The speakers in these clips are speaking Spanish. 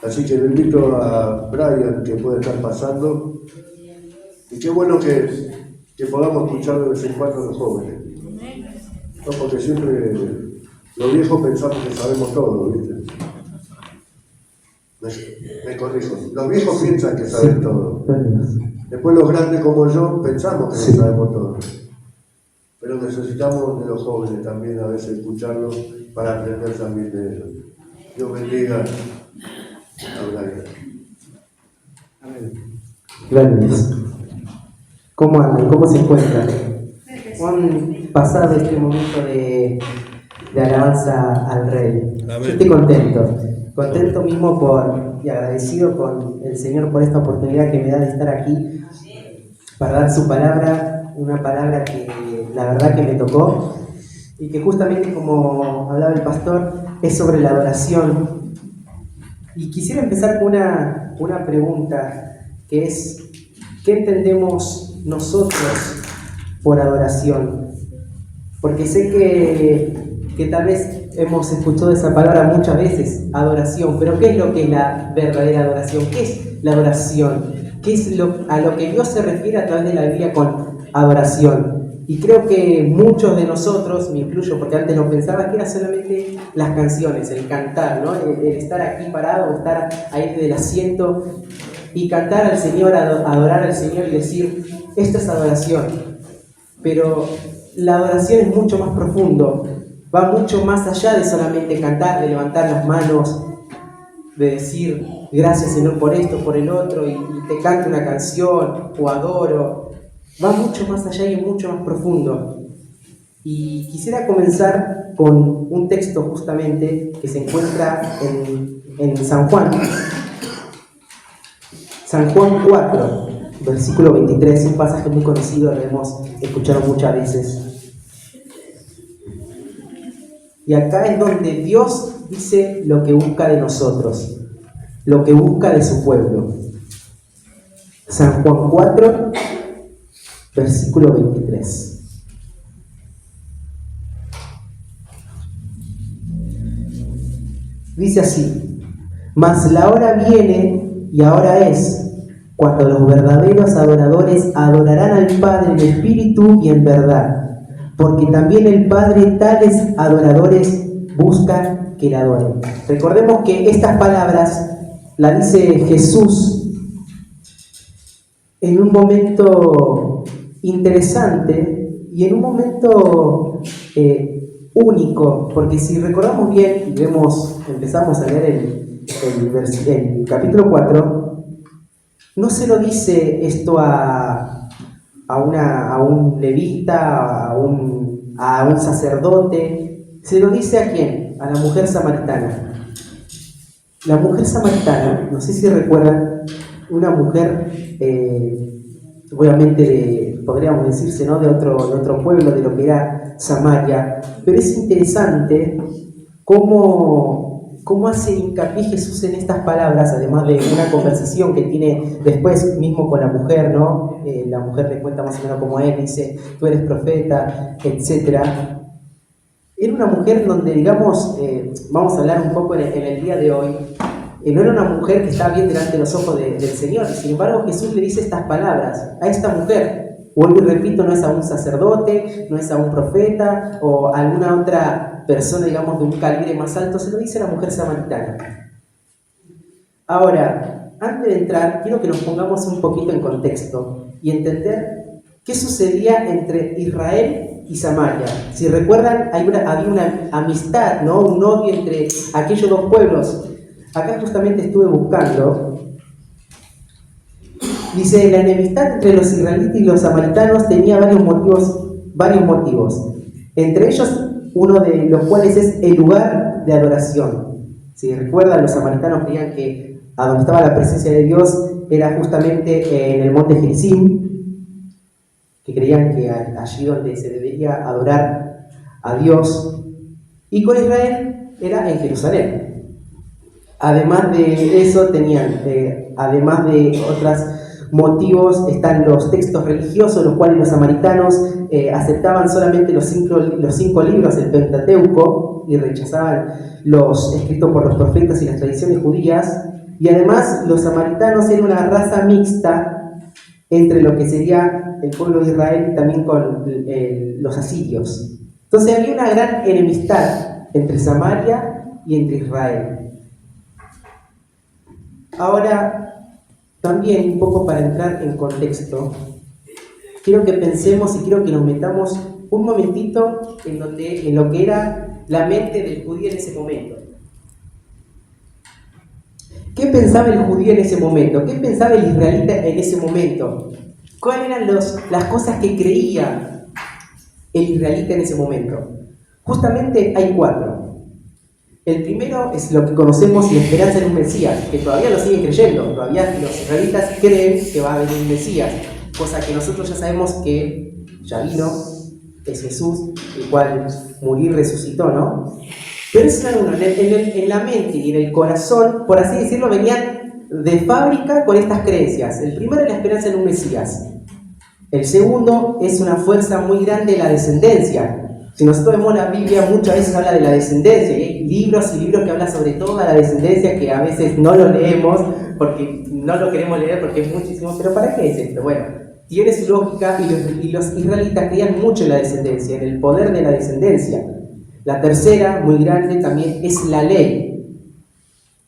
Así que le invito a Brian, que puede estar pasando, y qué bueno que podamos escuchar de vez en cuando a los jóvenes, ¿no? Porque siempre los viejos pensamos que sabemos todo, ¿viste? Me corrijo, los viejos piensan que saben todo. Después los grandes como yo pensamos que no sabemos todo. Pero necesitamos de los jóvenes también a veces escucharlos para aprender también de ellos. Dios bendiga a Brian. Amén. Gracias. ¿Cómo andan? ¿Cómo se encuentran? Han pasado este momento de alabanza al Rey. Amén. Yo estoy contento mismo y agradecido con el Señor por esta oportunidad que me da de estar aquí para dar su palabra, una palabra que la verdad que me tocó y que justamente como hablaba el pastor es sobre la adoración. Y quisiera empezar con una pregunta que es: ¿qué entendemos nosotros por adoración? Porque sé que tal vez hemos escuchado esa palabra muchas veces, adoración, pero ¿qué es lo que es la verdadera adoración? ¿Qué es la adoración? ¿Qué es a lo que Dios se refiere a través de la Biblia con adoración? Y creo que muchos de nosotros, me incluyo porque antes no pensaba que era solamente las canciones, el cantar, ¿no? El estar aquí parado, estar ahí del asiento y cantar al Señor, adorar al Señor y decir, esto es adoración. Pero la adoración es mucho más profundo, va mucho más allá de solamente cantar, de levantar las manos, de decir, gracias Señor por esto, por el otro, y te canto una canción o adoro. Va mucho más allá y es mucho más profundo. Y quisiera comenzar con un texto justamente que se encuentra en San Juan. San Juan 4, versículo 23, un pasaje muy conocido, lo hemos escuchado muchas veces. Y acá es donde Dios dice lo que busca de nosotros, lo que busca de su pueblo. San Juan 4, versículo 23. Dice así: mas la hora viene y ahora es, cuando los verdaderos adoradores adorarán al Padre en espíritu y en verdad, porque también el Padre tales adoradores busca que le adoren. Recordemos que estas palabras las dice Jesús en un momento interesante y en un momento único, porque si recordamos bien y empezamos a leer el capítulo 4, no se lo dice esto a un levita, a un sacerdote, se lo dice ¿a quién? A la mujer samaritana. La mujer samaritana, no sé si recuerdan, una mujer, obviamente podríamos decirse, ¿no? de otro pueblo, de lo que era Samaria, pero es interesante cómo hace hincapié Jesús en estas palabras, además de una conversación que tiene después mismo con la mujer, ¿no? La mujer le cuenta más o menos como él, dice, tú eres profeta, etc. Era una mujer donde, digamos, vamos a hablar un poco en el día de hoy, no era una mujer que estaba bien delante de los ojos del Señor. Sin embargo, Jesús le dice estas palabras a esta mujer. Vuelvo y repito, no es a un sacerdote, no es a un profeta o a alguna otra persona, digamos, de un calibre más alto, se lo dice a la mujer samaritana. Ahora, antes de entrar, quiero que nos pongamos un poquito en contexto y entender qué sucedía entre Israel y Samaria. Si recuerdan, había una amistad, ¿no? Un odio entre aquellos dos pueblos. Acá justamente estuve buscando. Dice, la enemistad entre los israelitas y los samaritanos tenía varios motivos. Entre ellos, uno de los cuales es el lugar de adoración. Si recuerdan, los samaritanos creían que a donde estaba la presencia de Dios era justamente en el monte Gerizim, que creían que allí donde se debería adorar a Dios. Y con Israel era en Jerusalén. Además de eso tenían, además de otros motivos, están los textos religiosos, los cuales los samaritanos aceptaban solamente los cinco libros del Pentateuco y rechazaban los escritos por los profetas y las tradiciones judías. Y además los samaritanos eran una raza mixta entre lo que sería el pueblo de Israel y también con los asirios. Entonces había una gran enemistad entre Samaria y entre Israel. Ahora, también un poco para entrar en contexto, quiero que pensemos y quiero que nos metamos un momentito en lo que era la mente del judío en ese momento. ¿Qué pensaba el judío en ese momento? ¿Qué pensaba el israelita en ese momento? ¿Cuáles eran las cosas que creía el israelita en ese momento? Justamente hay 4. El primero es lo que conocemos, la esperanza en un Mesías, que todavía lo siguen creyendo. Todavía los israelitas creen que va a venir un Mesías, cosa que nosotros ya sabemos que ya vino, es Jesús, el cual murió y resucitó, ¿no? Pero eso era uno, en la mente y en el corazón, por así decirlo, venían de fábrica con estas creencias. El primero es la esperanza en un Mesías. El segundo es una fuerza muy grande de la descendencia. Si nosotros vemos la Biblia, muchas veces habla de la descendencia, y hay libros y libros que hablan sobre toda la descendencia, que a veces no lo leemos, porque no lo queremos leer porque es muchísimo, pero ¿para qué es esto? Bueno, tiene su lógica, y los israelitas creían mucho en la descendencia, en el poder de la descendencia. La tercera, muy grande, también es la ley,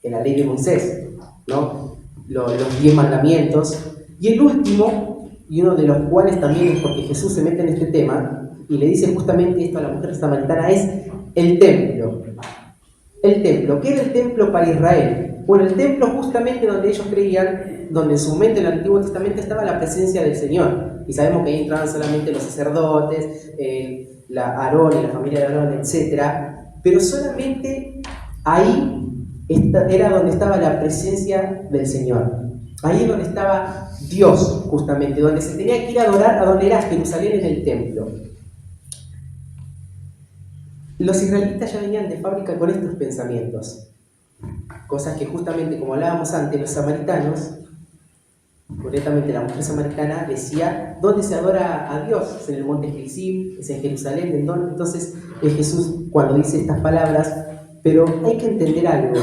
en la ley de Moisés, ¿no? Los 10 mandamientos. Y el último, y uno de los cuales también es porque Jesús se mete en este tema, y le dice justamente esto a la mujer samaritana, es el templo. El templo. ¿Qué era el templo para Israel? Bueno, el templo justamente donde ellos creían, donde en su mente en el Antiguo Testamento estaba la presencia del Señor. Y sabemos que ahí entraban solamente los sacerdotes, Aarón y la familia de Aarón, etc. Pero solamente ahí era donde estaba la presencia del Señor. Ahí es donde estaba Dios, justamente, donde se tenía que ir a adorar, a donde era Jerusalén, en el templo. Los israelitas ya venían de fábrica con estos pensamientos, cosas que justamente, como hablábamos antes, los samaritanos, concretamente la mujer samaritana, decía, ¿dónde se adora a Dios? Es en el monte Gerizim, es en Jerusalén, ¿en dónde? Entonces es Jesús cuando dice estas palabras, pero hay que entender algo,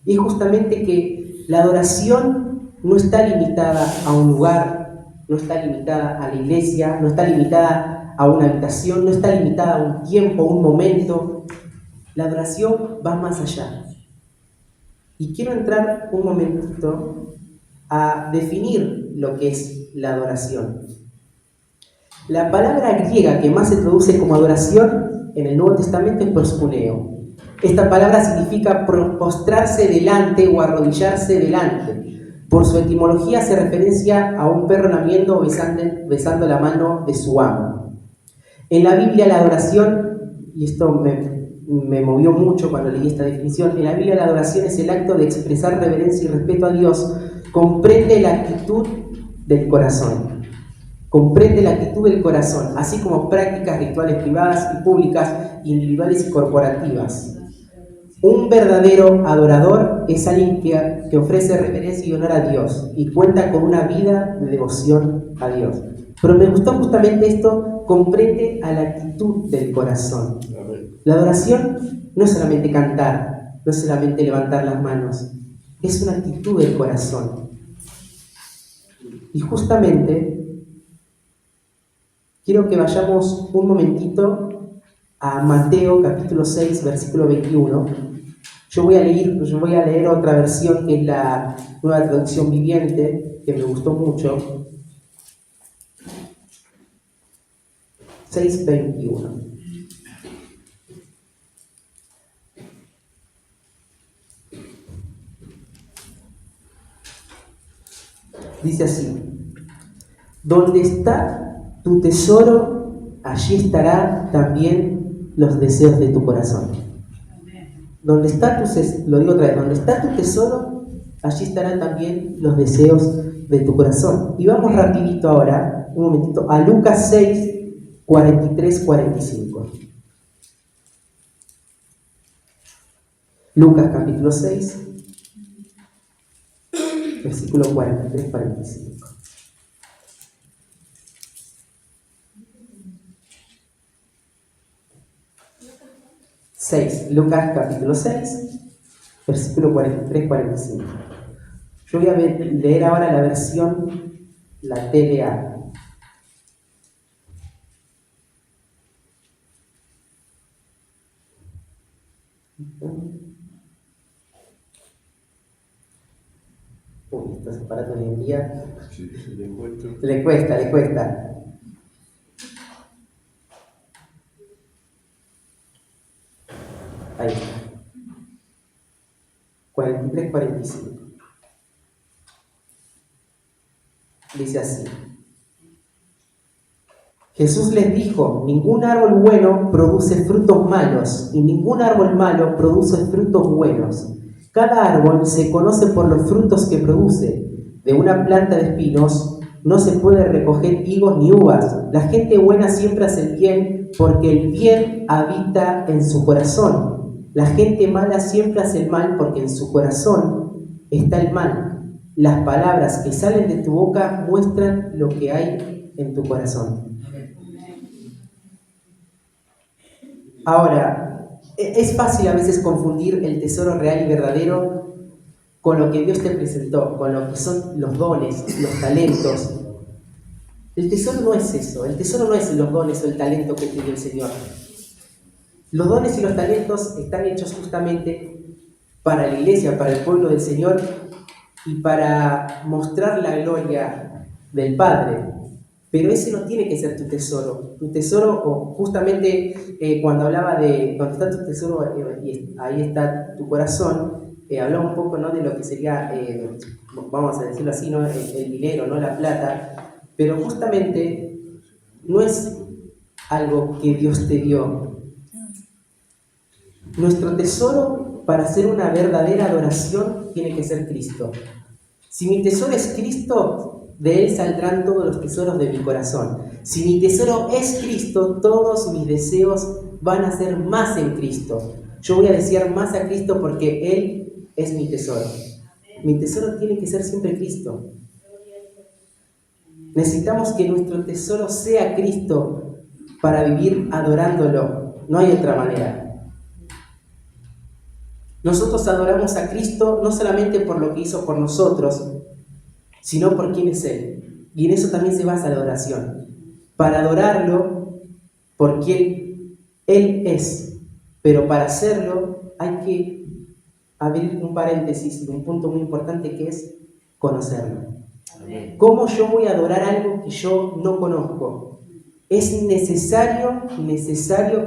y es justamente que la adoración no está limitada a un lugar, no está limitada a la iglesia, no está limitada a una habitación, no está limitada a un tiempo, un momento. La adoración va más allá. Y quiero entrar un momentito a definir lo que es la adoración. La palabra griega que más se traduce como adoración en el Nuevo Testamento es proskuneo. Esta palabra significa postrarse delante o arrodillarse delante. Por su etimología hace referencia a un perro lamiendo o besando la mano de su amo. En la Biblia la adoración, y esto me movió mucho cuando leí esta definición, en la Biblia la adoración es el acto de expresar reverencia y respeto a Dios, comprende la actitud del corazón. Comprende la actitud del corazón, así como prácticas rituales privadas y públicas, individuales y corporativas. Un verdadero adorador es alguien que ofrece reverencia y honor a Dios y cuenta con una vida de devoción a Dios. Pero me gustó justamente esto, comprende a la actitud del corazón. La adoración no es solamente cantar, no es solamente levantar las manos, es una actitud del corazón. Y justamente quiero que vayamos un momentito a Mateo capítulo 6, versículo 21. Yo voy a leer otra versión que es la Nueva Traducción Viviente, que me gustó mucho. 6:21. Dice así: donde está tu tesoro, allí estará también los deseos de tu corazón. Donde está lo digo otra vez, donde está tu tesoro, allí estarán también los deseos de tu corazón. Y vamos rapidito ahora, un momentito, a Lucas 6, 43, 45. Lucas capítulo 6, versículo 43, 45. Lucas capítulo 6, versículo 43-45. Yo voy a leer ahora la versión, la TDA. Uy, estos aparatos hoy en día Sí, le cuento. le cuesta. Ahí está. 43-45. Dice así. Jesús les dijo, ningún árbol bueno produce frutos malos y ningún árbol malo produce frutos buenos. Cada árbol se conoce por los frutos que produce. De una planta de espinos no se puede recoger higos ni uvas. La gente buena siempre hace el bien porque el bien habita en su corazón. La gente mala siempre hace el mal porque en su corazón está el mal. Las palabras que salen de tu boca muestran lo que hay en tu corazón. Ahora, es fácil a veces confundir el tesoro real y verdadero con lo que Dios te presentó, con lo que son los dones, los talentos. El tesoro no es eso, el tesoro no es los dones o el talento que te dio el Señor. Los dones y los talentos están hechos justamente para la iglesia, para el pueblo del Señor y para mostrar la gloria del Padre. Pero ese no tiene que ser tu tesoro. Tu tesoro, o justamente cuando hablaba de donde está tu tesoro y ahí está tu corazón, hablaba un poco, ¿no?, de lo que sería, vamos a decirlo así, ¿no?, el dinero, no la plata. Pero justamente no es algo que Dios te dio. Nuestro tesoro para hacer una verdadera adoración tiene que ser Cristo. Si mi tesoro es Cristo, de Él saldrán todos los tesoros de mi corazón. Si mi tesoro es Cristo, todos mis deseos van a ser más en Cristo. Yo voy a desear más a Cristo porque Él es mi tesoro. Mi tesoro tiene que ser siempre Cristo. Necesitamos que nuestro tesoro sea Cristo para vivir adorándolo. No hay otra manera. Nosotros adoramos a Cristo no solamente por lo que hizo por nosotros, sino por quién es Él. Y en eso también se basa la adoración. Para adorarlo por quién Él es. Pero para hacerlo hay que abrir un paréntesis y un punto muy importante que es conocerlo. Amén. ¿Cómo yo voy a adorar algo que yo no conozco? Es necesario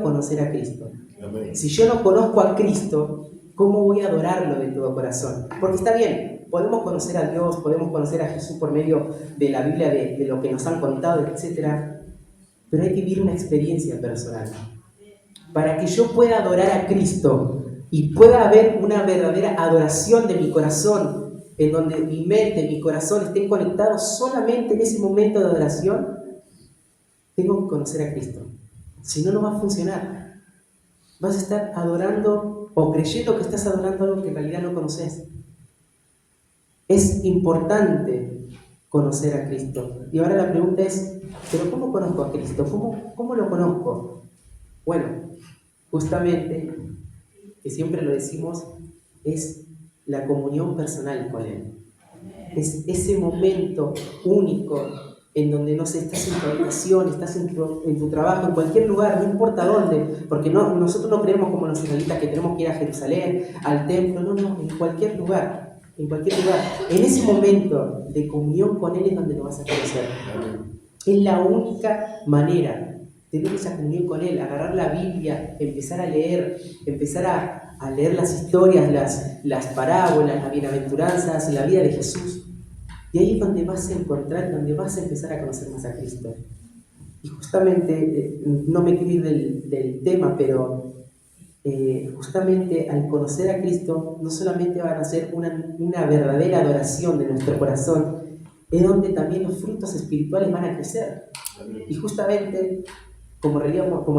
conocer a Cristo. Amén. Si yo no conozco a Cristo, ¿cómo voy a adorarlo de todo corazón? Porque está bien, podemos conocer a Dios, podemos conocer a Jesús por medio de la Biblia, de lo que nos han contado, etc. Pero hay que vivir una experiencia personal. Para que yo pueda adorar a Cristo y pueda haber una verdadera adoración de mi corazón, en donde mi mente, mi corazón estén conectados solamente en ese momento de adoración, tengo que conocer a Cristo. Si no, no va a funcionar. Vas a estar adorando o creyendo que estás adorando algo que en realidad no conoces. Es importante conocer a Cristo. Y ahora la pregunta es, ¿pero cómo conozco a Cristo? ¿Cómo lo conozco? Bueno, justamente, que siempre lo decimos, es la comunión personal con Él. Es ese momento único en donde, no sé, estás en tu habitación, estás en tu trabajo, en cualquier lugar, no importa dónde, porque nosotros no creemos como los israelitas que tenemos que ir a Jerusalén, al templo, no, en cualquier lugar. En ese momento de comunión con Él es donde lo vas a conocer. Es la única manera, tener esa comunión con Él, agarrar la Biblia, empezar a leer, empezar a leer las historias, las parábolas, las bienaventuranzas, la vida de Jesús. Y ahí es donde vas a encontrar, donde vas a empezar a conocer más a Cristo. Y justamente, no me quiero ir del tema, pero justamente al conocer a Cristo, no solamente van a ser una verdadera adoración de nuestro corazón, es donde también los frutos espirituales van a crecer. Y justamente, como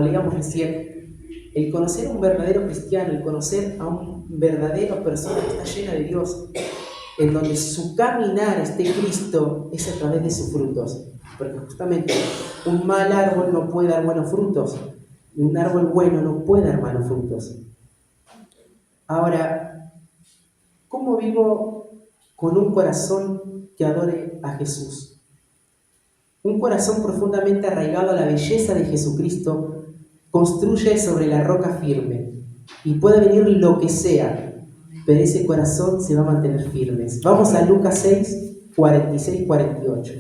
leíamos recién, el conocer a un verdadero cristiano, el conocer a una verdadera persona que está llena de Dios, en donde su caminar esté Cristo, es a través de sus frutos. Porque justamente un mal árbol no puede dar buenos frutos, y un árbol bueno no puede dar malos frutos. Ahora, ¿Cómo vivo con un corazón que adore a Jesús? Un corazón profundamente arraigado a la belleza de Jesucristo construye sobre la roca firme y puede venir lo que sea, pero ese corazón se va a mantener firme. Vamos a Lucas 6, 46, 48.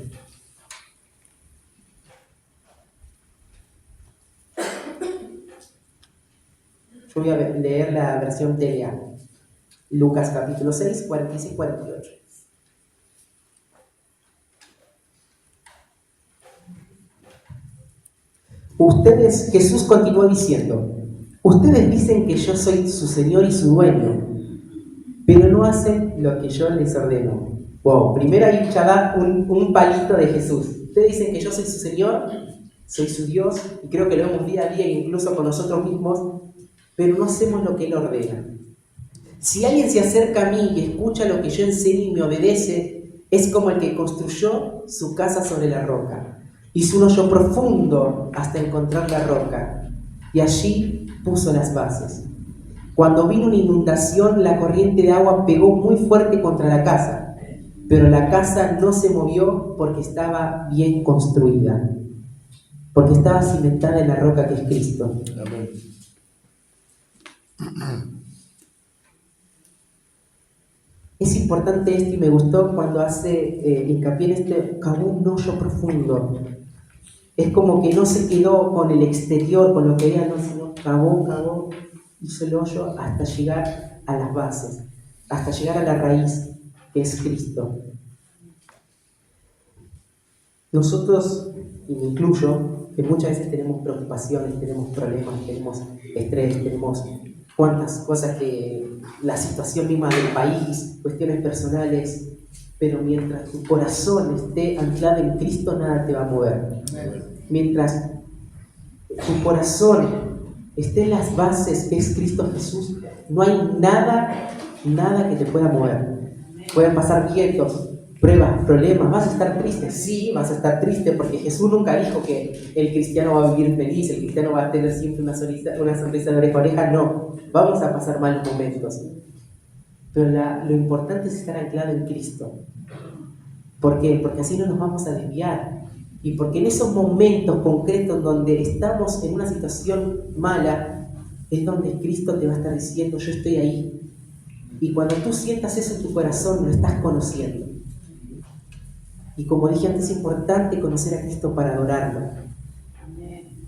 Yo voy a leer la versión TLA. Lucas capítulo 6, 46, 48. Jesús continuó diciendo, ustedes dicen que yo soy su Señor y su dueño, pero no hacen lo que yo les ordeno. Wow, primero ahí ya da un palito de Jesús. Ustedes dicen que yo soy su Señor, soy su Dios, y creo que lo vemos día a día, incluso con nosotros mismos, pero no hacemos lo que Él ordena. Si alguien se acerca a mí y escucha lo que yo enseño y me obedece, es como el que construyó su casa sobre la roca. Hizo un hoyo profundo hasta encontrar la roca, y allí puso las bases. Cuando vino una inundación, la corriente de agua pegó muy fuerte contra la casa, pero la casa no se movió porque estaba bien construida, porque estaba cimentada en la roca que es Cristo. Amén. Es importante esto y me gustó cuando hace hincapié en este, cavó un hoyo profundo. Es como que no se quedó con el exterior, con lo que veía, no, sino cavó, hizo el hoyo hasta llegar a las bases, hasta llegar a la raíz, que es Cristo. Nosotros, y me incluyo, que muchas veces tenemos preocupaciones, tenemos problemas, tenemos estrés, tenemos cuantas cosas que la situación misma del país, cuestiones personales, pero mientras tu corazón esté anclado en Cristo, nada te va a mover. Mientras tu corazón esté en las bases que es Cristo Jesús, no hay nada que te pueda mover. Pueden pasar vientos, pruebas, problemas, ¿vas a estar triste? Sí, vas a estar triste porque Jesús nunca dijo que el cristiano va a vivir feliz, el cristiano va a tener siempre una sonrisa de oreja a oreja. No, vamos a pasar malos momentos. Pero lo importante es estar anclado en Cristo. ¿Por qué? Porque así no nos vamos a desviar. Y porque en esos momentos concretos donde estamos en una situación mala, es donde Cristo te va a estar diciendo, yo estoy ahí. Y cuando tú sientas eso en tu corazón, lo estás conociendo. Y como dije antes, es importante conocer a Cristo para adorarlo.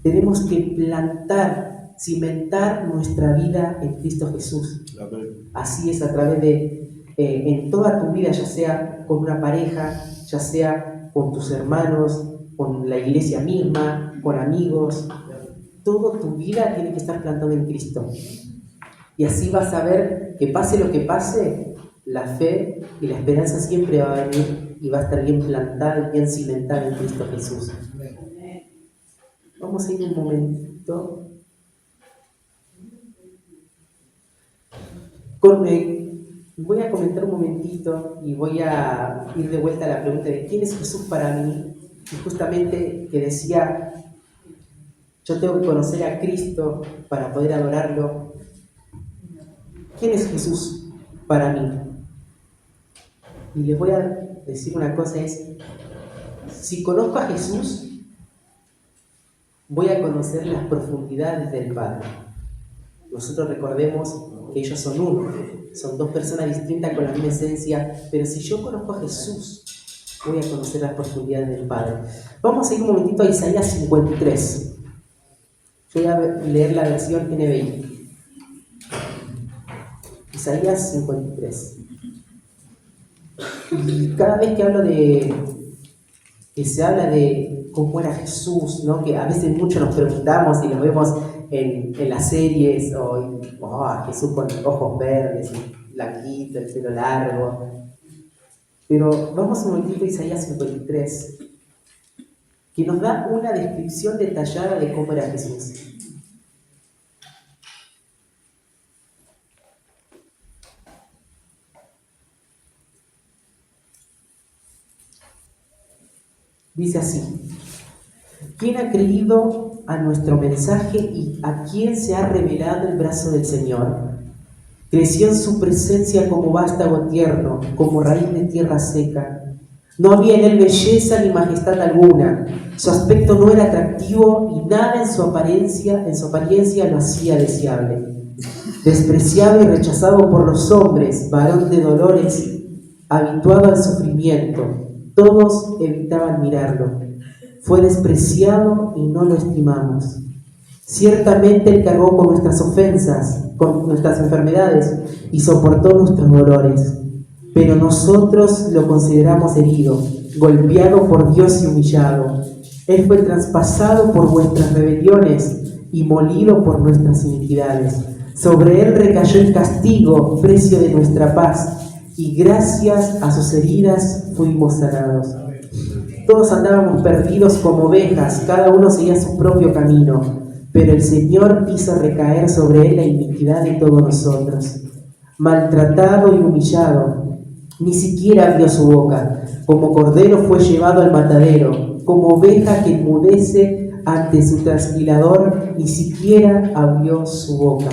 Tenemos que cimentar nuestra vida en Cristo Jesús. Así es, a través de, en toda tu vida, ya sea con una pareja, ya sea con tus hermanos, con la iglesia misma, con amigos. Toda tu vida tiene que estar plantada en Cristo. Y así vas a ver que pase lo que pase, la fe y la esperanza siempre va a venir y va a estar bien plantada y bien cimentada en Cristo Jesús. Vamos a ir un momento. Voy a comentar un momentito y voy a ir de vuelta a la pregunta de ¿quién es Jesús para mí? Y justamente que decía, yo tengo que conocer a Cristo para poder adorarlo. ¿Quién es Jesús para mí? Y les voy a decir una cosa, es, si conozco a Jesús, voy a conocer las profundidades del Padre. Nosotros recordemos que ellos son uno, son dos personas distintas con la misma esencia, pero si yo conozco a Jesús, voy a conocer las profundidades del Padre. Vamos a ir un momentito a Isaías 53. Yo voy a leer la versión NBI. Isaías 53. Y cada vez que se habla de cómo era Jesús, ¿no? Que a veces mucho nos preguntamos y lo vemos en las series, Jesús con ojos verdes, blanquito, el pelo largo. Pero vamos un momentito a Isaías 53, que nos da una descripción detallada de cómo era Jesús. Dice así: ¿quién ha creído a nuestro mensaje y a quién se ha revelado el brazo del Señor? Creció en su presencia como vástago tierno, como raíz de tierra seca. No había en él belleza ni majestad alguna. Su aspecto no era atractivo y nada en su apariencia lo hacía deseable. Despreciado y rechazado por los hombres, varón de dolores, habituado al sufrimiento, todos evitaban mirarlo. Fue despreciado y no lo estimamos. Ciertamente él cargó con nuestras ofensas, con nuestras enfermedades y soportó nuestros dolores. Pero nosotros lo consideramos herido, golpeado por Dios y humillado. Él fue traspasado por vuestras rebeliones y molido por nuestras iniquidades. Sobre él recayó el castigo, precio de nuestra paz, y gracias a sus heridas fuimos sanados. Todos andábamos perdidos como ovejas, cada uno seguía su propio camino, pero el Señor hizo recaer sobre él la iniquidad de todos nosotros. Maltratado y humillado, ni siquiera abrió su boca. Como cordero fue llevado al matadero, como oveja que enmudece ante su trasquilador, ni siquiera abrió su boca.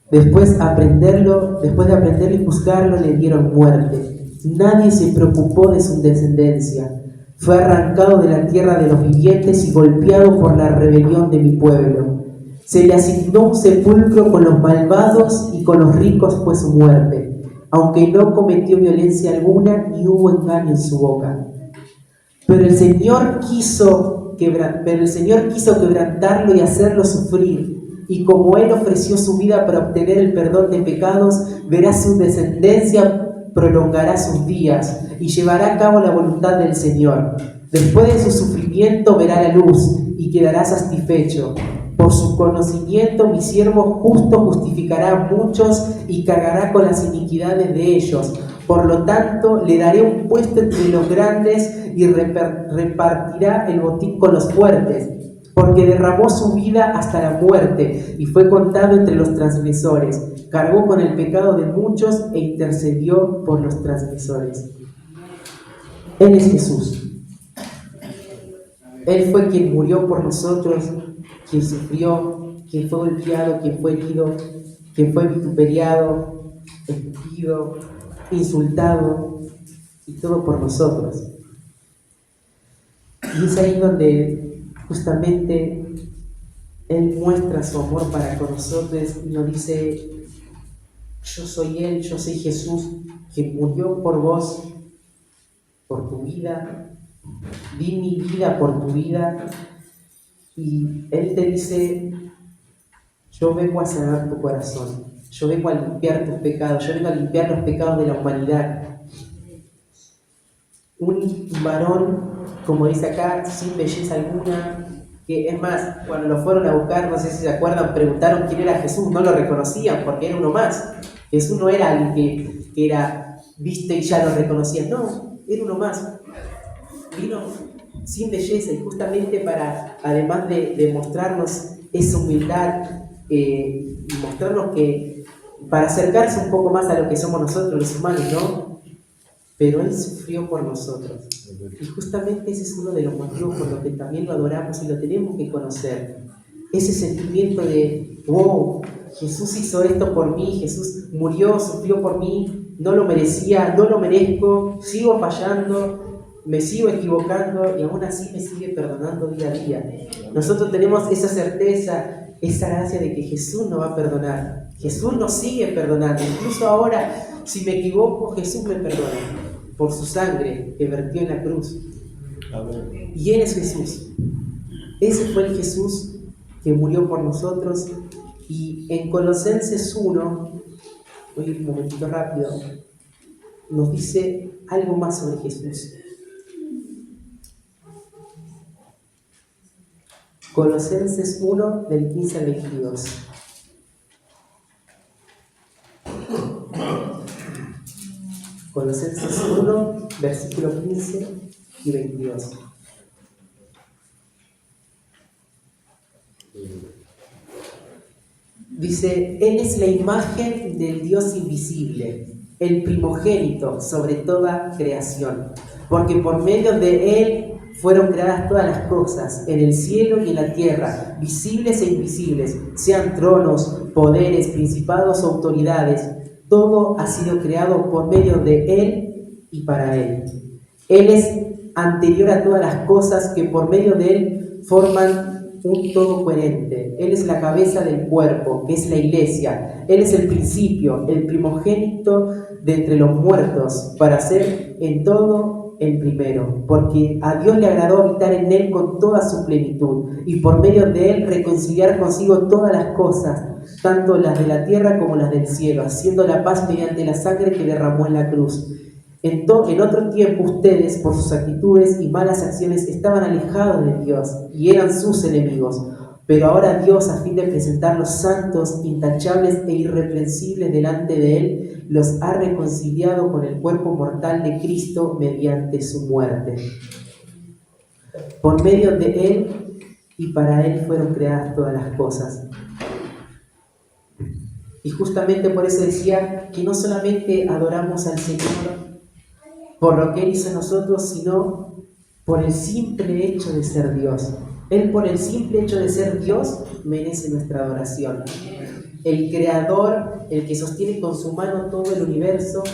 Después de aprenderlo y juzgarlo, le dieron muerte. Nadie se preocupó de su descendencia. Fue arrancado de la tierra de los vivientes y golpeado por la rebelión de mi pueblo. Se le asignó un sepulcro con los malvados y con los ricos fue su muerte, aunque no cometió violencia alguna ni hubo engaño en su boca. Pero el Señor quiso quebrantarlo y hacerlo sufrir. Y como Él ofreció su vida para obtener el perdón de pecados, verá su descendencia, prolongará sus días y llevará a cabo la voluntad del Señor. Después de su sufrimiento verá la luz y quedará satisfecho. Por su conocimiento mi siervo justo justificará a muchos y cargará con las iniquidades de ellos. Por lo tanto, le daré un puesto entre los grandes y repartirá el botín con los fuertes, porque derramó su vida hasta la muerte y fue contado entre los transgresores. Cargó con el pecado de muchos e intercedió por los transgresores. Él es Jesús. Él fue quien murió por nosotros, quien sufrió, quien fue golpeado, quien fue herido, quien fue vituperiado, escupido, insultado, y todo por nosotros. Y es ahí donde justamente Él muestra su amor para con nosotros y nos dice: yo soy Él, yo soy Jesús, que murió por vos, por tu vida, di mi vida por tu vida. Y Él te dice: yo vengo a sanar tu corazón, yo vengo a limpiar tus pecados, yo vengo a limpiar los pecados de la humanidad. Un varón, como dice acá, sin belleza alguna, que es más, cuando lo fueron a buscar, no sé si se acuerdan, preguntaron quién era Jesús, no lo reconocían porque era uno más. Jesús no era alguien que era visto y ya lo reconocían, no, era uno más. Vino sin belleza y justamente para, además de mostrarnos esa humildad, y mostrarnos que para acercarse un poco más a lo que somos nosotros los humanos, ¿no? Pero Él sufrió por nosotros. Y justamente ese es uno de los motivos por los que también lo adoramos y lo tenemos que conocer. Ese sentimiento de: wow, Jesús hizo esto por mí, Jesús murió, sufrió por mí, no lo merecía, no lo merezco, sigo fallando, me sigo equivocando y aún así me sigue perdonando día a día. Nosotros tenemos esa certeza, esa gracia de que Jesús nos va a perdonar. Jesús nos sigue perdonando. Incluso ahora, si me equivoco, Jesús me perdona por su sangre que vertió en la cruz. Amén. Y Él es Jesús. Ese fue el Jesús que murió por nosotros. Y en Colosenses 1, voy a ir un momentito rápido, nos dice algo más sobre Jesús. Colosenses 1, del 15 al 22. Colosenses 1, versículos 15 y 22. Dice: Él es la imagen del Dios invisible, el primogénito sobre toda creación, porque por medio de Él fueron creadas todas las cosas, en el cielo y en la tierra, visibles e invisibles, sean tronos, poderes, principados, autoridades, todo ha sido creado por medio de Él y para Él. Él es anterior a todas las cosas que por medio de Él forman un todo coherente. Él es la cabeza del cuerpo, que es la iglesia. Él es el principio, el primogénito de entre los muertos, para ser en todo el primero. Porque a Dios le agradó habitar en Él con toda su plenitud, y por medio de Él reconciliar consigo todas las cosas, tanto las de la tierra como las del cielo, haciendo la paz mediante la sangre que derramó en la cruz. En otro tiempo ustedes, por sus actitudes y malas acciones, estaban alejados de Dios y eran sus enemigos. Pero ahora Dios, a fin de presentarlos santos, intachables e irreprensibles delante de Él, los ha reconciliado con el cuerpo mortal de Cristo mediante su muerte. Por medio de Él y para Él fueron creadas todas las cosas. Y justamente por eso decía que no solamente adoramos al Señor por lo que Él hizo en nosotros, sino por el simple hecho de ser Dios. Él, por el simple hecho de ser Dios, merece nuestra adoración. El Creador, el que sostiene con su mano todo el universo,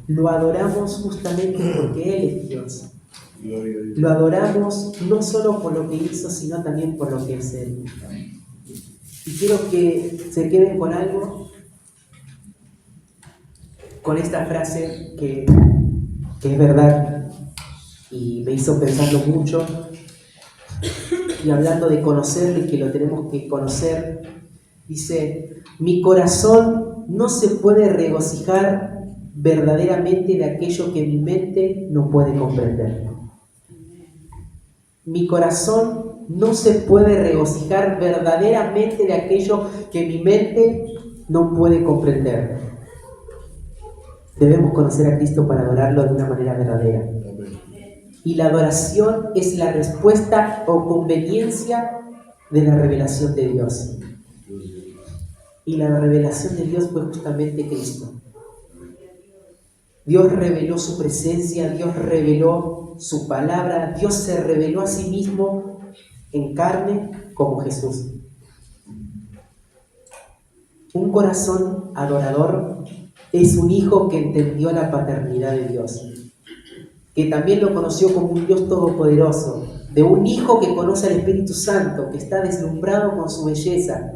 lo adoramos justamente porque Él es Dios. Lo adoramos no solo por lo que hizo, sino también por lo que es Él. Y quiero que se queden con algo, con esta frase que es verdad y me hizo pensarlo mucho. Y hablando de conocerlo y que lo tenemos que conocer, dice: mi corazón no se puede regocijar verdaderamente de aquello que mi mente no puede comprender. Mi corazón no se puede regocijar verdaderamente de aquello que mi mente no puede comprender. Debemos conocer a Cristo para adorarlo de una manera verdadera. Y la adoración es la respuesta o conveniencia de la revelación de Dios. Y la revelación de Dios fue justamente Cristo. Dios reveló su presencia, Dios reveló su palabra, Dios se reveló a sí mismo en carne como Jesús. Un corazón adorador es un hijo que entendió la paternidad de Dios, que también lo conoció como un Dios todopoderoso, de un hijo que conoce al Espíritu Santo, que está deslumbrado con su belleza,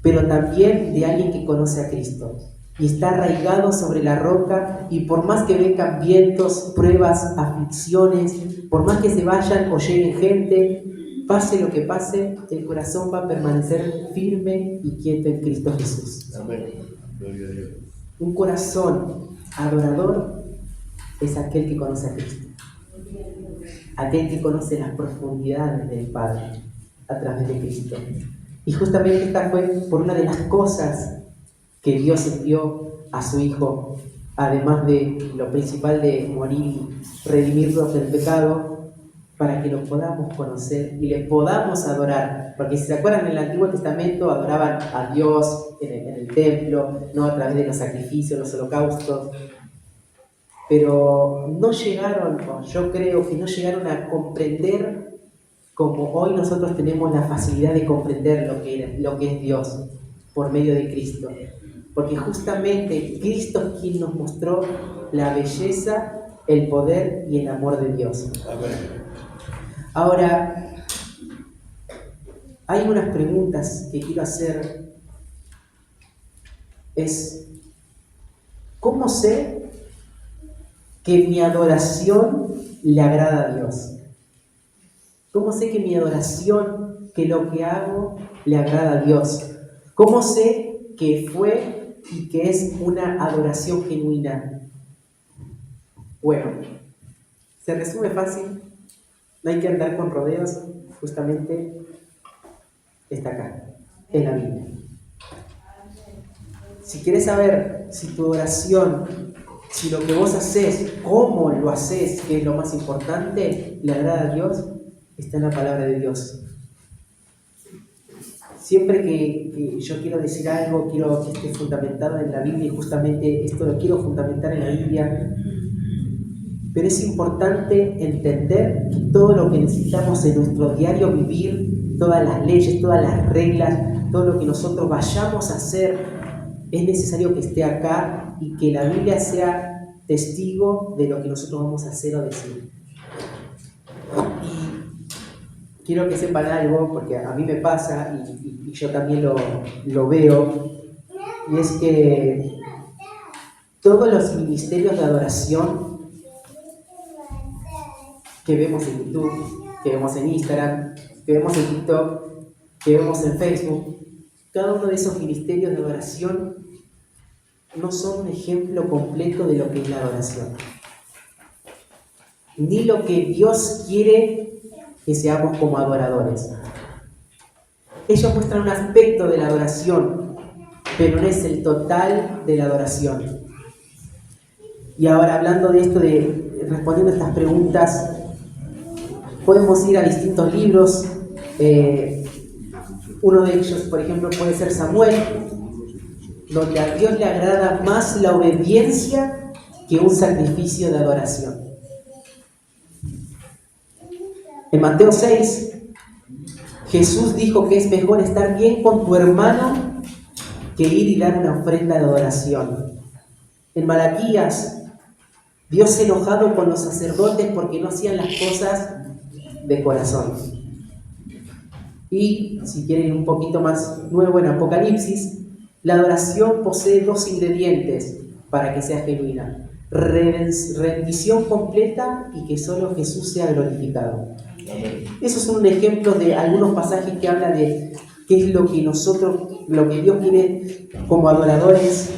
pero también de alguien que conoce a Cristo y está arraigado sobre la roca, y por más que vengan vientos, pruebas, aflicciones, por más que se vayan o lleguen gente, pase lo que pase, el corazón va a permanecer firme y quieto en Cristo Jesús. Amén. Gloria a Dios. Un corazón adorador es aquel que conoce a Cristo, aquel que conoce las profundidades del Padre a través de Cristo. Y justamente esta fue por una de las cosas que Dios envió a su Hijo, además de lo principal de morir y redimirnos del pecado, para que lo podamos conocer y le podamos adorar. Porque si se acuerdan, en el Antiguo Testamento adoraban a Dios en el templo, no a través de los sacrificios, los holocaustos, pero no llegaron, o yo creo que no llegaron a comprender como hoy nosotros tenemos la facilidad de comprender lo que es Dios por medio de Cristo. Porque justamente Cristo es quien nos mostró la belleza, el poder y el amor de Dios. Amén. Ahora, hay unas preguntas que quiero hacer. Es, ¿cómo sé que mi adoración le agrada a Dios? ¿Cómo sé que mi adoración, que lo que hago, le agrada a Dios? ¿Cómo sé que fue y que es una adoración genuina? Bueno, se resume fácil, no hay que andar con rodeos, justamente está acá, en la Biblia. Si quieres saber si tu oración, si lo que vos haces, cómo lo haces, que es lo más importante, le agrada a Dios, está en la palabra de Dios. Siempre que yo quiero decir algo, quiero que esté fundamentado en la Biblia, y justamente esto lo quiero fundamentar en la Biblia. Pero es importante entender que todo lo que necesitamos en nuestro diario vivir, todas las leyes, todas las reglas, todo lo que nosotros vayamos a hacer, es necesario que esté acá y que la Biblia sea testigo de lo que nosotros vamos a hacer o decir. Y quiero que sepan algo, porque a mí me pasa y yo también lo veo, y es que todos los ministerios de adoración que vemos en YouTube, que vemos en Instagram, que vemos en TikTok, que vemos en Facebook, cada uno de esos ministerios de adoración no son un ejemplo completo de lo que es la adoración, ni lo que Dios quiere que seamos como adoradores. Ellos muestran un aspecto de la adoración, pero no es el total de la adoración. Y ahora, hablando de esto, respondiendo a estas preguntas, podemos ir a distintos libros. Uno de ellos, por ejemplo, puede ser Samuel, donde a Dios le agrada más la obediencia que un sacrificio de adoración. En Mateo 6, Jesús dijo que es mejor estar bien con tu hermano que ir y dar una ofrenda de adoración. En Malaquías, Dios se enojado con los sacerdotes porque no hacían las cosas de corazón. Y, si quieren ir un poquito más nuevo, en Apocalipsis, la adoración posee dos ingredientes para que sea genuina: rendición completa y que solo Jesús sea glorificado. Esos son un ejemplo de algunos pasajes que hablan de qué es lo que Dios quiere como adoradores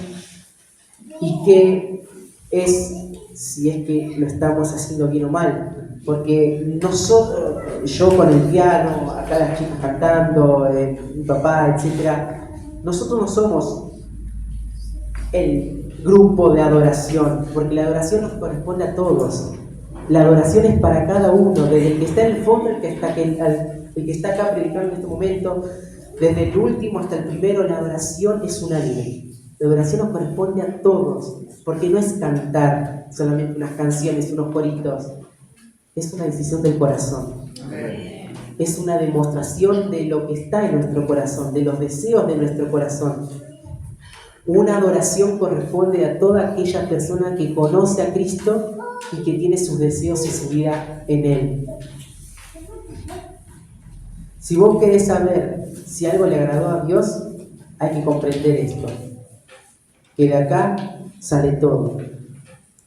y qué es, si es que lo estamos haciendo bien o mal. Porque nosotros, yo con el piano, acá las chicas cantando, mi papá, etc., nosotros no somos el grupo de adoración, porque la adoración nos corresponde a todos. La adoración es para cada uno, desde el que está en el fondo, el que está acá predicando en este momento, desde el último hasta el primero. La adoración es unánime. La adoración nos corresponde a todos, porque no es cantar solamente unas canciones, unos coritos. Es una decisión del corazón. Es una demostración de lo que está en nuestro corazón, de los deseos de nuestro corazón. Una adoración corresponde a toda aquella persona que conoce a Cristo y que tiene sus deseos y su vida en Él. Si vos querés saber si algo le agradó a Dios, hay que comprender esto: que de acá sale todo.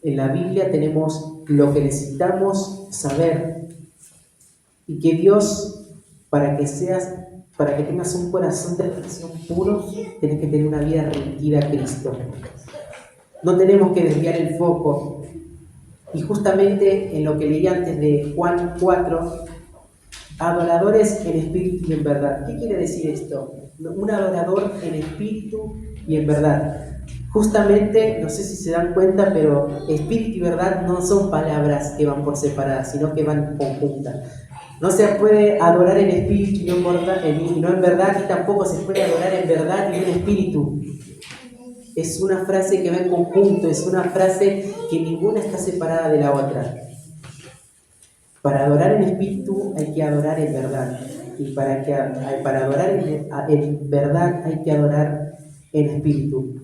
En la Biblia tenemos lo que necesitamos saber, y que Dios, para que tengas un corazón de adoración puro, tenés que tener una vida rendida a Cristo. No tenemos que desviar el foco. Y justamente en lo que leí antes de Juan 4, adoradores en espíritu y en verdad. ¿Qué quiere decir esto? Un adorador en espíritu y en verdad. Justamente, no sé si se dan cuenta, pero espíritu y verdad no son palabras que van por separadas, sino que van conjuntas. No se puede adorar en espíritu y no en verdad, y tampoco se puede adorar en verdad y en espíritu. Es una frase que va en conjunto, es una frase que ninguna está separada de la otra. Para adorar en espíritu hay que adorar en verdad, y para adorar en verdad hay que adorar en espíritu.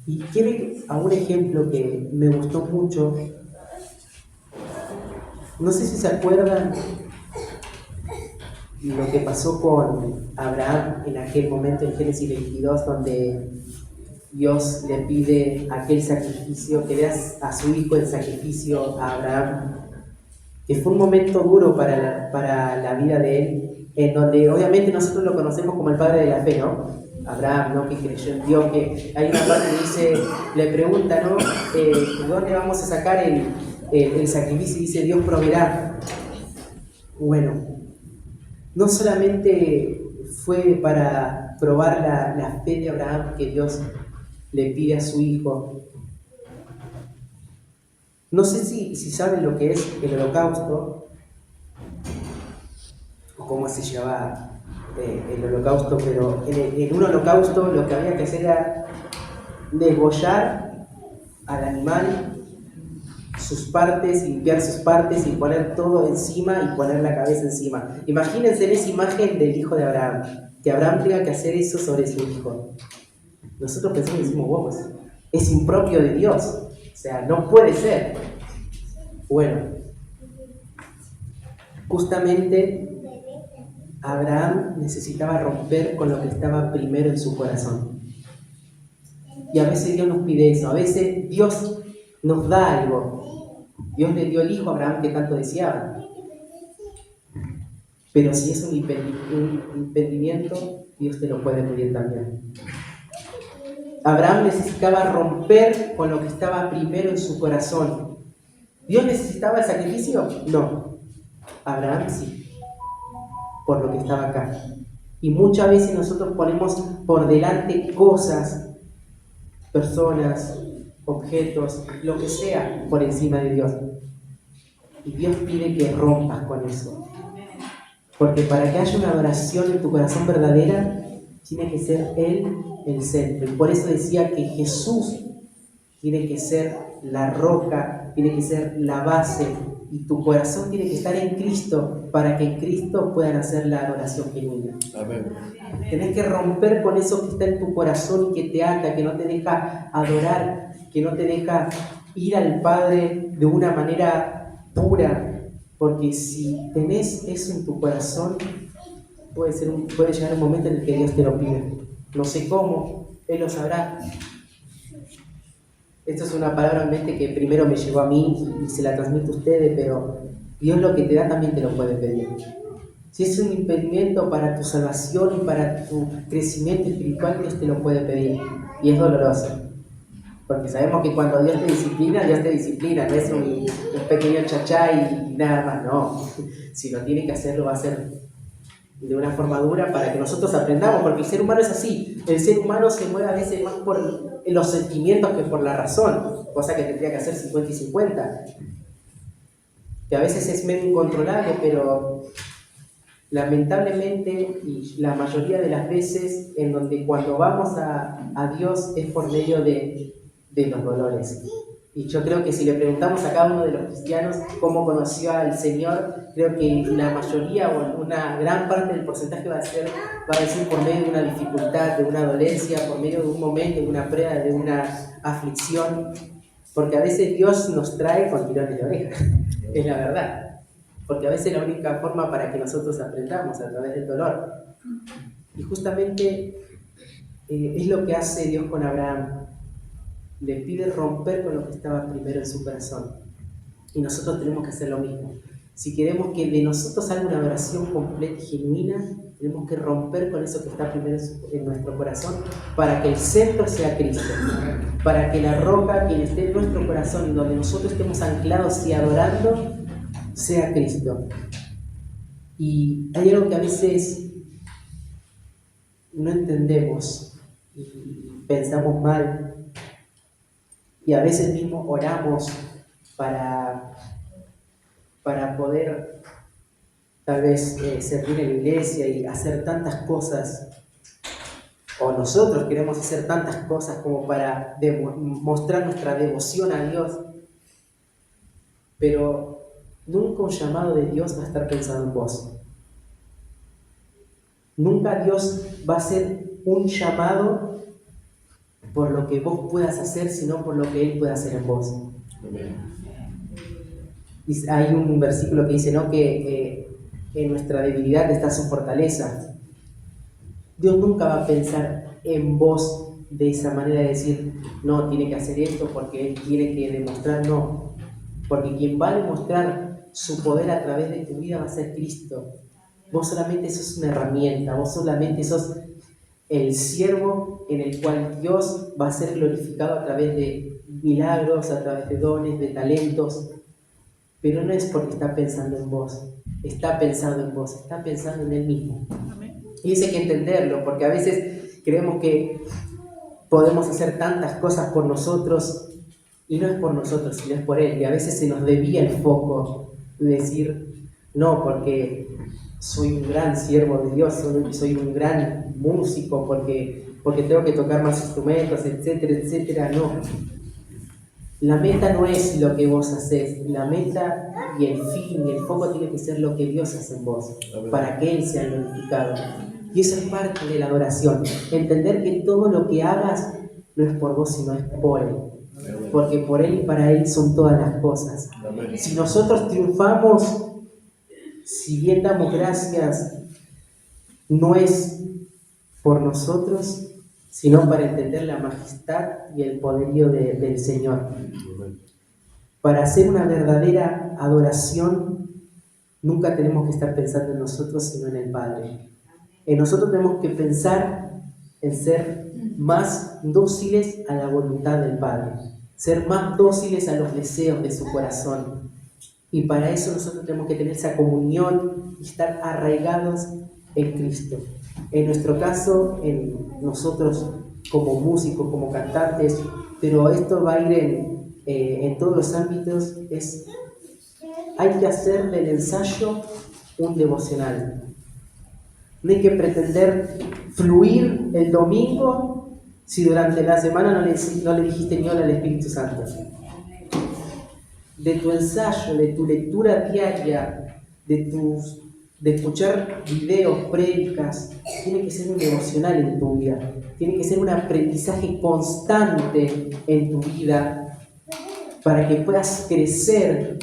Y quiero ir a un ejemplo que me gustó mucho. No sé si se acuerdan lo que pasó con Abraham en aquel momento en Génesis 22, donde Dios le pide aquel sacrificio, que dé a su hijo en sacrificio a Abraham, que fue un momento duro para la vida de él, en donde obviamente nosotros lo conocemos como el padre de la fe, ¿no? Abraham, ¿no? Que creyó en Dios, que hay una parte que dice, le pregunta, ¿no? ¿Dónde vamos a sacar el sacrificio? Y dice, Dios proveerá. Bueno, no solamente fue para probar la fe de Abraham que Dios le pide a su hijo. No sé si saben lo que es el holocausto, o cómo se lleva el holocausto, pero en un holocausto lo que había que hacer era degollar al animal, sus partes, limpiar sus partes y poner todo encima y poner la cabeza encima. Imagínense esa imagen del hijo de Abraham. que Abraham tenga que hacer eso sobre su hijo. Nosotros pensamos y decimos, wow, es impropio de Dios. O sea, no puede ser. Bueno, justamente Abraham necesitaba romper con lo que estaba primero en su corazón. Y a veces Dios nos pide eso, a veces Dios nos da algo. Dios le dio el hijo a Abraham que tanto deseaba. Pero si es un impedimento, Dios te lo puede pedir también. Abraham necesitaba romper con lo que estaba primero en su corazón. ¿Dios necesitaba el sacrificio? No. Abraham sí, por lo que estaba acá. Y muchas veces nosotros ponemos por delante cosas, personas, objetos, lo que sea, por encima de Dios. Y Dios pide que rompas con eso. Porque para que haya una adoración en tu corazón verdadera, tiene que ser Él el centro. Y por eso decía que Jesús tiene que ser la roca, tiene que ser la base. Y tu corazón tiene que estar en Cristo para que en Cristo puedan hacer la adoración genuina. Amén. Tenés que romper con eso que está en tu corazón y que te ata, que no te deja adorar, que no te deja ir al Padre de una manera pura. Porque si tenés eso en tu corazón, puede llegar un momento en el que Dios te lo pide. No sé cómo, Él lo sabrá. Esto es una palabra en mente que primero me llegó a mí y se la transmito a ustedes, pero Dios lo que te da también te lo puede pedir. Si es un impedimento para tu salvación y para tu crecimiento espiritual, Dios te lo puede pedir. Y es doloroso. Porque sabemos que cuando Dios te disciplina, no es un pequeño chachá y nada más, no. Si lo tiene que hacer, lo va a hacer de una forma dura para que nosotros aprendamos, porque el ser humano es así. El ser humano se mueve a veces más por los sentimientos que por la razón, cosa que tendría que hacer 50 y 50. Que a veces es medio incontrolable, pero lamentablemente, y la mayoría de las veces, en donde cuando vamos a Dios es por medio de los dolores. Y yo creo que si le preguntamos a cada uno de los cristianos cómo conoció al Señor, creo que la mayoría o una gran parte del porcentaje va a decir por medio de una dificultad, de una dolencia, por medio de un momento, de una prueba, de una aflicción, porque a veces Dios nos trae con tirones de oreja, es la verdad, porque a veces es la única forma para que nosotros aprendamos a través del dolor. Y justamente es lo que hace Dios con Abraham. Le pide romper con lo que estaba primero en su corazón. Y nosotros tenemos que hacer lo mismo. Si queremos que de nosotros salga una adoración completa y genuina, tenemos que romper con eso que está primero en nuestro corazón para que el centro sea Cristo. Para que la roca, quien esté en nuestro corazón y donde nosotros estemos anclados y adorando, sea Cristo. Y hay algo que a veces no entendemos y pensamos mal. Y a veces mismo oramos para poder tal vez servir en la iglesia y hacer tantas cosas, o nosotros queremos hacer tantas cosas como para mostrar nuestra devoción a Dios, pero nunca un llamado de Dios va a estar pensado en vos. Nunca Dios va a hacer un llamado por lo que vos puedas hacer, sino por lo que Él puede hacer en vos. Hay un versículo que dice, ¿no?, que en nuestra debilidad está su fortaleza. Dios nunca va a pensar en vos de esa manera de decir, no, tiene que hacer esto porque Él quiere que demostrar, no. Porque quien va a demostrar su poder a través de tu vida va a ser Cristo. Vos solamente sos una herramienta, vos solamente sos el siervo en el cual Dios va a ser glorificado a través de milagros, a través de dones, de talentos, pero no es porque está pensando en vos, está pensando en vos, está pensando en Él mismo. Y eso hay que entenderlo, porque a veces creemos que podemos hacer tantas cosas por nosotros, y no es por nosotros, sino es por Él, y a veces se nos desvía el foco de decir, no, porque soy un gran siervo de Dios, soy un gran músico, porque tengo que tocar más instrumentos, etcétera, etcétera. No. La meta no es lo que vos hacés, la meta y el fin y el foco tiene que ser lo que Dios hace en vos, para que Él sea glorificado. Y eso es parte de la adoración. Entender que todo lo que hagas no es por vos, sino es por Él. Porque por Él y para Él son todas las cosas. Si nosotros triunfamos, si bien damos gracias, no es por nosotros, sino para entender la majestad y el poderío del Señor. Para hacer una verdadera adoración, nunca tenemos que estar pensando en nosotros, sino en el Padre. Nosotros tenemos que pensar en ser más dóciles a la voluntad del Padre, ser más dóciles a los deseos de su corazón. Y para eso nosotros tenemos que tener esa comunión y estar arraigados en Cristo. En nuestro caso, en nosotros como músicos, como cantantes, pero esto va a ir en todos los ámbitos, hay que hacer del ensayo un devocional. No hay que pretender fluir el domingo si durante la semana no le dijiste ni hola al Espíritu Santo. De tu ensayo, de tu lectura diaria, de escuchar videos, prédicas, tiene que ser un devocional en tu vida. Tiene que ser un aprendizaje constante en tu vida para que puedas crecer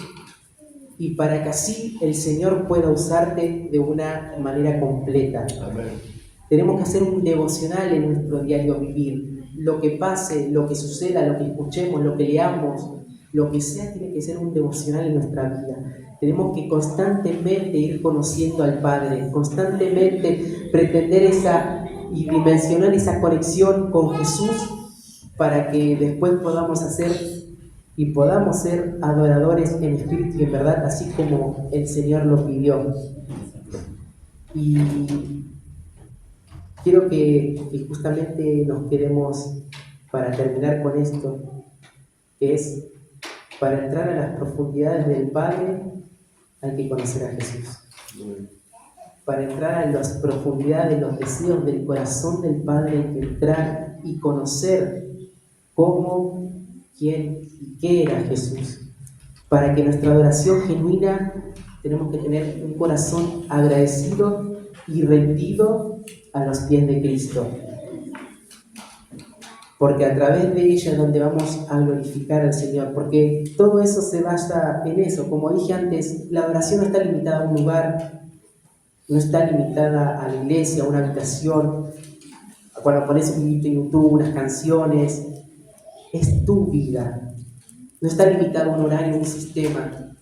y para que así el Señor pueda usarte de una manera completa. Amén. Tenemos que hacer un devocional en nuestro diario vivir. Lo que pase, lo que suceda, lo que escuchemos, lo que leamos, lo que sea, tiene que ser un devocional en nuestra vida. Tenemos que constantemente ir conociendo al Padre, constantemente pretender y dimensionar esa conexión con Jesús para que después podamos ser adoradores en espíritu y en verdad, así como el Señor lo pidió. Y quiero que justamente nos quedemos, para terminar con esto, que es, para entrar a las profundidades del Padre hay que conocer a Jesús. Para entrar a las profundidades de los deseos del corazón del Padre hay que entrar y conocer cómo, quién y qué era Jesús. Para que nuestra adoración genuina tenemos que tener un corazón agradecido y rendido a los pies de Cristo. Porque a través de ella es donde vamos a glorificar al Señor, porque todo eso se basa en eso. Como dije antes, la adoración no está limitada a un lugar, no está limitada a la iglesia, a una habitación, cuando pones un video en YouTube, unas canciones. Es tu vida, no está limitado a un horario, un sistema.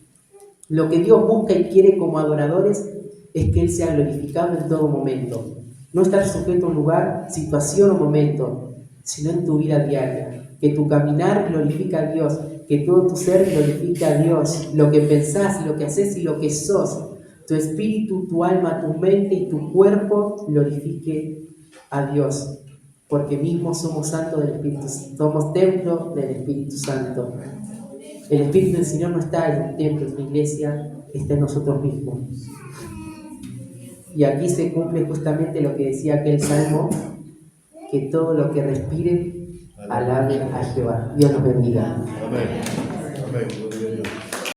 Lo que Dios busca y quiere como adoradores es que Él sea glorificado en todo momento, no estar sujeto a un lugar, situación o momento, sino en tu vida diaria, que tu caminar glorifica a Dios, que todo tu ser glorifica a Dios, lo que pensás, lo que haces y lo que sos, tu espíritu, tu alma, tu mente y tu cuerpo glorifique a Dios, porque mismos somos santos del Espíritu, somos templo del Espíritu Santo. El Espíritu del Señor no está en un templo, en una iglesia, está en nosotros mismos. Y aquí se cumple justamente lo que decía aquel salmo, que todo lo que respire alabe a Jehová. Dios nos bendiga. Amén. Amén. Gloria a Dios.